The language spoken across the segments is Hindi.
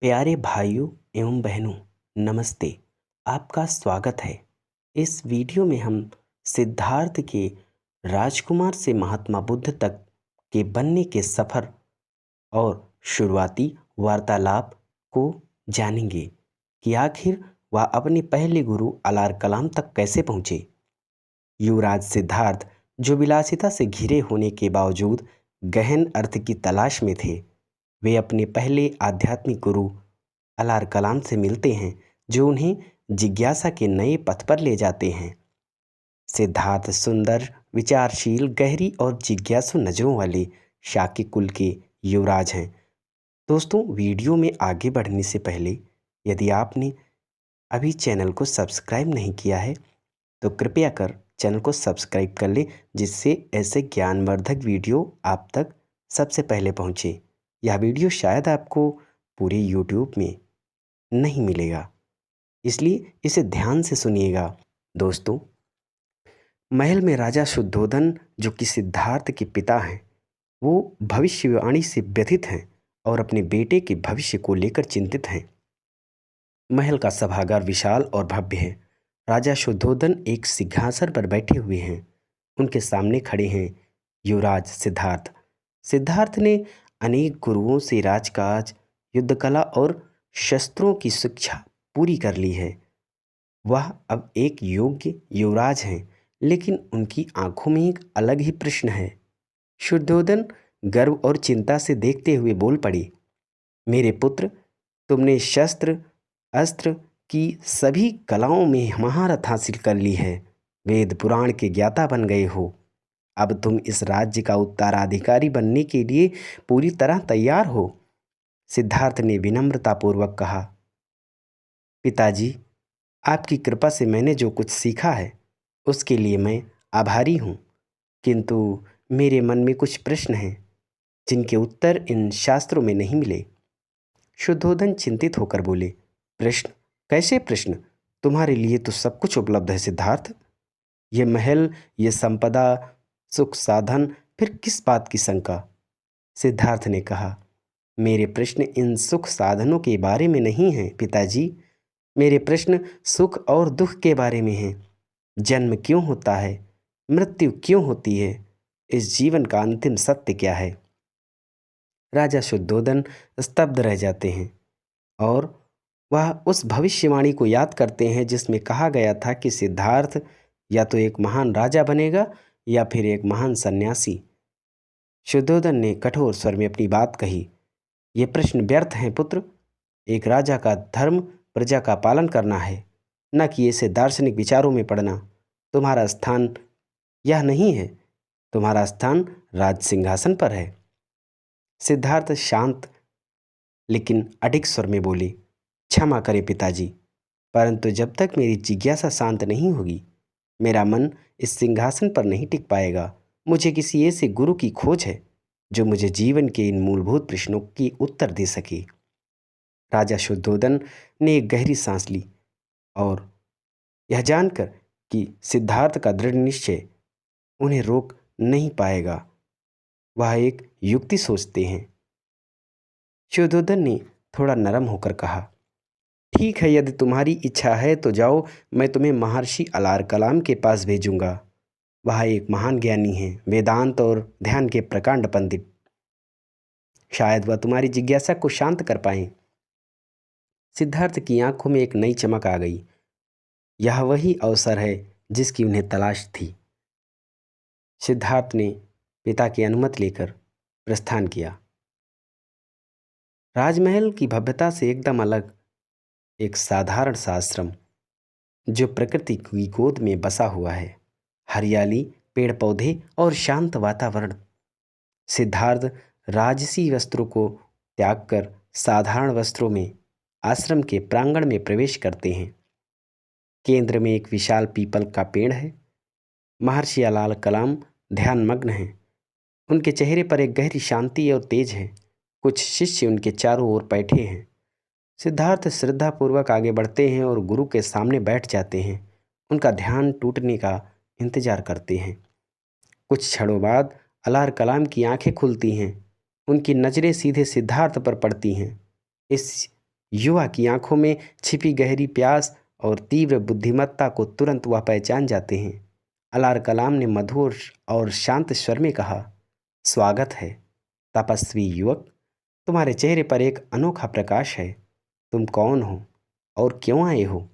प्यारे भाइयों एवं बहनों, नमस्ते। आपका स्वागत है। इस वीडियो में हम सिद्धार्थ के राजकुमार से महात्मा बुद्ध तक के बनने के सफ़र और शुरुआती वार्तालाप को जानेंगे कि आखिर वह अपने पहले गुरु अलार कलाम तक कैसे पहुँचे। युवराज सिद्धार्थ, जो विलासिता से घिरे होने के बावजूद गहन अर्थ की तलाश में थे, वे अपने पहले आध्यात्मिक गुरु अलार कलाम से मिलते हैं, जो उन्हें जिज्ञासा के नए पथ पर ले जाते हैं। सिद्धार्थ सुंदर, विचारशील, गहरी और जिज्ञासु नज़रों वाले शाक्य कुल के युवराज हैं। दोस्तों, वीडियो में आगे बढ़ने से पहले यदि आपने अभी चैनल को सब्सक्राइब नहीं किया है तो कृपया कर चैनल को सब्सक्राइब कर लें, जिससे ऐसे ज्ञानवर्धक वीडियो आप तक सबसे पहले पहुँचे। यह वीडियो शायद आपको पूरे यूट्यूब में नहीं मिलेगा, इसलिए इसे ध्यान से सुनिएगा। दोस्तों, महल में राजा शुद्धोधन, जो कि सिद्धार्थ के पिता हैं, वो भविष्यवाणी से व्यथित हैं और अपने बेटे के भविष्य को लेकर चिंतित हैं। महल का सभागार विशाल और भव्य है। राजा शुद्धोधन एक सिंहासन पर बैठे हुए हैं। उनके सामने खड़े हैं युवराज सिद्धार्थ। सिद्धार्थ ने अनेक गुरुओं से राजकाज, युद्धकला और शस्त्रों की शिक्षा पूरी कर ली है। वह अब एक योग्य युवराज हैं, लेकिन उनकी आंखों में एक अलग ही प्रश्न है। शुद्धोधन गर्व और चिंता से देखते हुए बोल पड़े, मेरे पुत्र, तुमने शस्त्र अस्त्र की सभी कलाओं में महारत हासिल कर ली है। वेद पुराण के ज्ञाता बन गए हो। अब तुम इस राज्य का उत्तराधिकारी बनने के लिए पूरी तरह तैयार हो। सिद्धार्थ ने विनम्रतापूर्वक कहा, पिताजी, आपकी कृपा से मैंने जो कुछ सीखा है उसके लिए मैं आभारी हूँ, किंतु मेरे मन में कुछ प्रश्न हैं जिनके उत्तर इन शास्त्रों में नहीं मिले। शुद्धोधन चिंतित होकर बोले, प्रश्न? कैसे प्रश्न? तुम्हारे लिए तो सब कुछ उपलब्ध है सिद्धार्थ। ये महल, ये संपदा, सुख साधन, फिर किस बात की शंका? सिद्धार्थ ने कहा, मेरे प्रश्न इन सुख साधनों के बारे में नहीं हैं पिताजी। मेरे प्रश्न सुख और दुख के बारे में हैं। जन्म क्यों होता है? मृत्यु क्यों होती है? इस जीवन का अंतिम सत्य क्या है? राजा शुद्धोधन स्तब्ध रह जाते हैं और वह उस भविष्यवाणी को याद करते हैं जिसमें कहा गया था कि सिद्धार्थ या तो एक महान राजा बनेगा या फिर एक महान सन्यासी। शुद्धोधन ने कठोर स्वर में अपनी बात कही, ये प्रश्न व्यर्थ हैं पुत्र। एक राजा का धर्म प्रजा का पालन करना है, न कि ऐसे दार्शनिक विचारों में पड़ना। तुम्हारा स्थान यह नहीं है। तुम्हारा स्थान राज सिंहासन पर है। सिद्धार्थ शांत लेकिन अडिग स्वर में बोले, क्षमा करें पिताजी, परंतु जब तक मेरी जिज्ञासा शांत नहीं होगी, मेरा मन इस सिंहासन पर नहीं टिक पाएगा। मुझे किसी ऐसे गुरु की खोज है जो मुझे जीवन के इन मूलभूत प्रश्नों की उत्तर दे सके। राजा शुद्धोधन ने एक गहरी सांस ली और यह जानकर कि सिद्धार्थ का दृढ़ निश्चय उन्हें रोक नहीं पाएगा, वह एक युक्ति सोचते हैं। शुद्धोधन ने थोड़ा नरम होकर कहा, ठीक है, यदि तुम्हारी इच्छा है तो जाओ, मैं तुम्हें महर्षि अलार कलाम के पास भेजूंगा। वह एक महान ज्ञानी हैं, वेदांत और ध्यान के प्रकांड पंडित। शायद वह तुम्हारी जिज्ञासा को शांत कर पाएं। सिद्धार्थ की आंखों में एक नई चमक आ गई। यह वही अवसर है जिसकी उन्हें तलाश थी। सिद्धार्थ ने पिता की अनुमति लेकर प्रस्थान किया। राजमहल की भव्यता से एकदम अलग एक साधारण सा आश्रम, जो प्रकृति की गोद में बसा हुआ है। हरियाली, पेड़ पौधे और शांत वातावरण। सिद्धार्थ राजसी वस्त्रों को त्याग कर साधारण वस्त्रों में आश्रम के प्रांगण में प्रवेश करते हैं। केंद्र में एक विशाल पीपल का पेड़ है। महर्षि अलार कलाम ध्यानमग्न हैं। उनके चेहरे पर एक गहरी शांति और तेज है। कुछ शिष्य उनके चारों ओर बैठे हैं। सिद्धार्थ श्रद्धापूर्वक आगे बढ़ते हैं और गुरु के सामने बैठ जाते हैं। उनका ध्यान टूटने का इंतजार करते हैं। कुछ क्षणों बाद अलार कलाम की आंखें खुलती हैं। उनकी नज़रें सीधे सिद्धार्थ पर पड़ती हैं। इस युवा की आंखों में छिपी गहरी प्यास और तीव्र बुद्धिमत्ता को तुरंत वह पहचान जाते हैं। अलार कलाम ने मधुर और शांत स्वर में कहा, स्वागत है तपस्वी युवक, तुम्हारे चेहरे पर एक अनोखा प्रकाश है। तुम कौन हो और क्यों आए हो?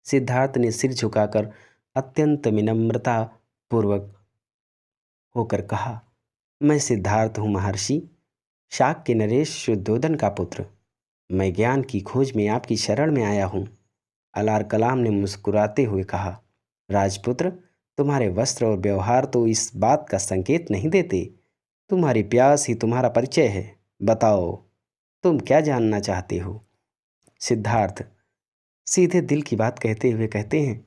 सिद्धार्थ ने सिर झुकाकर अत्यंत विनम्रता पूर्वक होकर कहा, मैं सिद्धार्थ हूँ महर्षि, शाक के नरेश शुद्धोधन का पुत्र। मैं ज्ञान की खोज में आपकी शरण में आया हूँ। अलार कलाम ने मुस्कुराते हुए कहा, राजपुत्र, तुम्हारे वस्त्र और व्यवहार तो इस बात का संकेत नहीं देते। तुम्हारी प्यास ही तुम्हारा परिचय है। बताओ, तुम क्या जानना चाहते हो? सिद्धार्थ सीधे दिल की बात कहते हुए कहते हैं,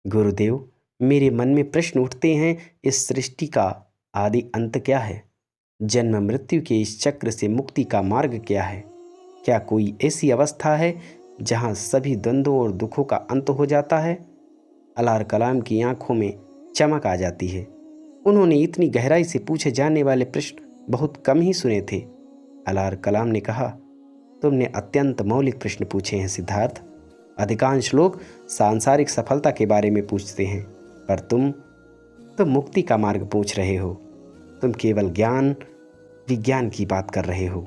गुरुदेव, मेरे मन में प्रश्न उठते हैं, इस सृष्टि का आदि अंत क्या है? जन्म मृत्यु के इस चक्र से मुक्ति का मार्ग क्या है? क्या कोई ऐसी अवस्था है जहां सभी द्वंद्वों और दुखों का अंत हो जाता है? अलार कलाम की आंखों में चमक आ जाती है। उन्होंने इतनी गहराई से पूछे जाने वाले प्रश्न बहुत कम ही सुने थे। अलार कलाम ने कहा, तुमने अत्यंत मौलिक प्रश्न पूछे हैं सिद्धार्थ। अधिकांश लोग सांसारिक सफलता के बारे में पूछते हैं, पर तुम मुक्ति का मार्ग पूछ रहे हो। तुम केवल ज्ञान विज्ञान की बात कर रहे हो।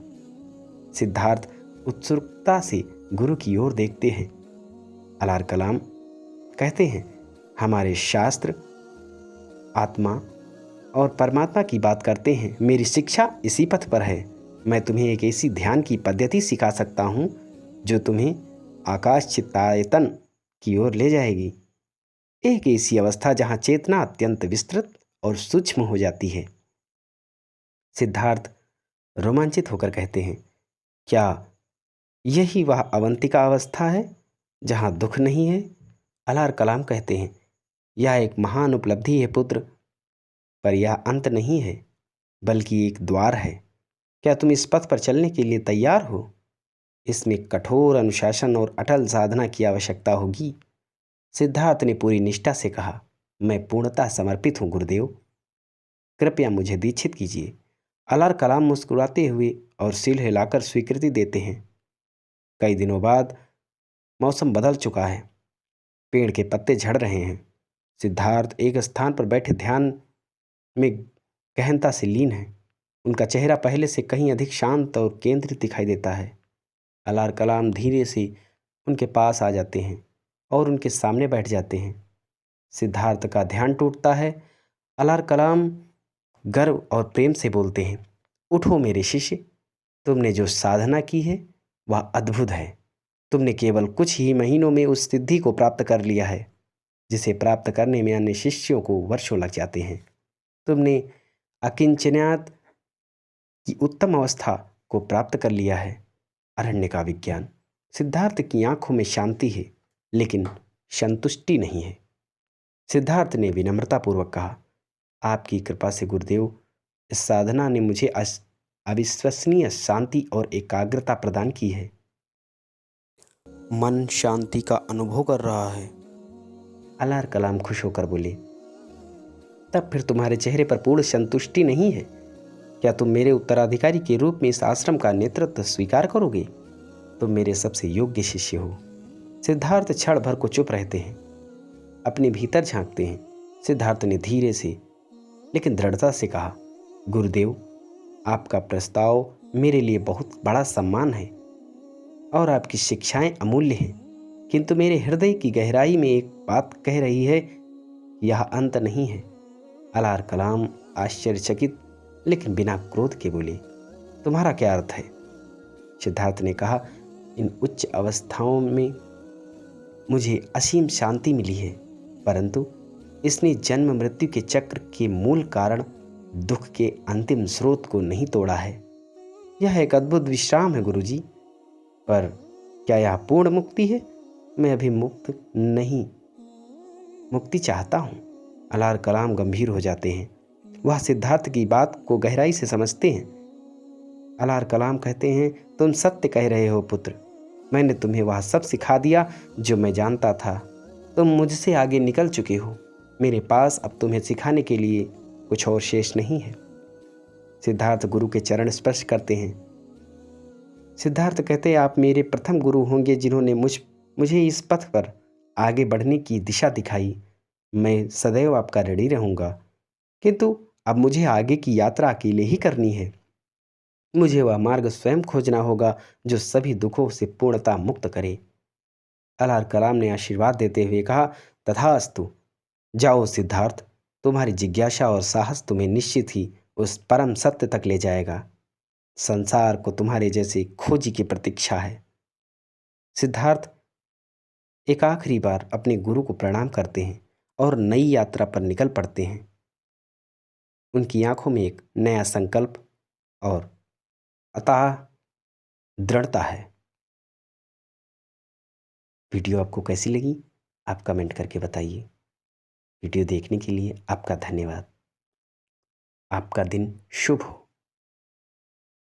सिद्धार्थ उत्सुकता से गुरु की ओर देखते हैं। अलार कलाम कहते हैं, हमारे शास्त्र आत्मा और परमात्मा की बात करते हैं। मेरी शिक्षा इसी पथ पर है। मैं तुम्हें एक ऐसी ध्यान की पद्धति सिखा सकता हूँ जो तुम्हें आकाश चित्तायतन की ओर ले जाएगी। एक ऐसी अवस्था जहाँ चेतना अत्यंत विस्तृत और सूक्ष्म हो जाती है। सिद्धार्थ रोमांचित होकर कहते हैं, क्या यही वह अवंतिका अवस्था है जहाँ दुख नहीं है? अलार कलाम कहते हैं, यह एक महान उपलब्धि है पुत्र, पर यह अंत नहीं है, बल्कि एक द्वार है। क्या तुम इस पथ पर चलने के लिए तैयार हो? इसमें कठोर अनुशासन और अटल साधना की आवश्यकता होगी। सिद्धार्थ ने पूरी निष्ठा से कहा, मैं पूर्णतः समर्पित हूँ गुरुदेव, कृपया मुझे दीक्षित कीजिए। अलार कलाम मुस्कुराते हुए और सिर हिलाकर स्वीकृति देते हैं। कई दिनों बाद मौसम बदल चुका है। पेड़ के पत्ते झड़ रहे हैं। सिद्धार्थ एक स्थान पर बैठे ध्यान में गहनता से लीन है। उनका चेहरा पहले से कहीं अधिक शांत और केंद्रित दिखाई देता है। अलार कलाम धीरे से उनके पास आ जाते हैं और उनके सामने बैठ जाते हैं। सिद्धार्थ का ध्यान टूटता है। अलार कलाम गर्व और प्रेम से बोलते हैं, उठो मेरे शिष्य, तुमने जो साधना की है वह अद्भुत है। तुमने केवल कुछ ही महीनों में उस सिद्धि को प्राप्त कर लिया है जिसे प्राप्त करने में अन्य शिष्यों को वर्षों लग जाते हैं। तुमने अकिंचन्यात की उत्तम अवस्था को प्राप्त कर लिया है, अरण्य का विज्ञान। सिद्धार्थ की आंखों में शांति है, लेकिन संतुष्टि नहीं है। सिद्धार्थ ने विनम्रतापूर्वक कहा, आपकी कृपा से गुरुदेव, इस साधना ने मुझे अविश्वसनीय शांति और एकाग्रता प्रदान की है। मन शांति का अनुभव कर रहा है। अलार कलाम खुश होकर बोले, तब फिर तुम्हारे चेहरे पर पूर्ण संतुष्टि नहीं है? क्या तुम मेरे उत्तराधिकारी के रूप में इस आश्रम का नेतृत्व स्वीकार करोगे? तुम मेरे सबसे योग्य शिष्य हो। सिद्धार्थ क्षण भर को चुप रहते हैं, अपने भीतर झांकते हैं। सिद्धार्थ ने धीरे से लेकिन दृढ़ता से कहा, गुरुदेव, आपका प्रस्ताव मेरे लिए बहुत बड़ा सम्मान है और आपकी शिक्षाएं अमूल्य हैं, किंतु मेरे हृदय की गहराई में एक बात कह रही है, यह अंत नहीं है। अलार कलाम आश्चर्यचकित लेकिन बिना क्रोध के बोले, तुम्हारा क्या अर्थ है? सिद्धार्थ ने कहा, इन उच्च अवस्थाओं में मुझे असीम शांति मिली है, परंतु इसने जन्म मृत्यु के चक्र के मूल कारण दुख के अंतिम स्रोत को नहीं तोड़ा है। यह एक अद्भुत विश्राम है गुरुजी, पर क्या यह पूर्ण मुक्ति है? मैं अभी मुक्ति चाहता हूँ। अलार कलाम गंभीर हो जाते हैं। वह सिद्धार्थ की बात को गहराई से समझते हैं। अलार कलाम कहते हैं, तुम सत्य कह रहे हो पुत्र, मैंने तुम्हें वह सब सिखा दिया जो मैं जानता था। तुम मुझसे आगे निकल चुके हो। मेरे पास अब तुम्हें सिखाने के लिए कुछ और शेष नहीं है। सिद्धार्थ गुरु के चरण स्पर्श करते हैं। सिद्धार्थ कहते, आप मेरे प्रथम गुरु होंगे जिन्होंने मुझे इस पथ पर आगे बढ़ने की दिशा दिखाई। मैं सदैव आपका ऋणी रहूंगा, किंतु अब मुझे आगे की यात्रा अकेले ही करनी है। मुझे वह मार्ग स्वयं खोजना होगा जो सभी दुखों से पूर्णतः मुक्त करे। अल्लाह कलाम ने आशीर्वाद देते हुए कहा, तथास्तु। जाओ सिद्धार्थ, तुम्हारी जिज्ञासा और साहस तुम्हें निश्चित ही उस परम सत्य तक ले जाएगा। संसार को तुम्हारे जैसे खोजी की प्रतीक्षा है। सिद्धार्थ एक आखिरी बार अपने गुरु को प्रणाम करते हैं और नई यात्रा पर निकल पड़ते हैं। उनकी आंखों में एक नया संकल्प और अथाह दृढ़ता है। वीडियो आपको कैसी लगी, आप कमेंट करके बताइए। वीडियो देखने के लिए आपका धन्यवाद। आपका दिन शुभ हो।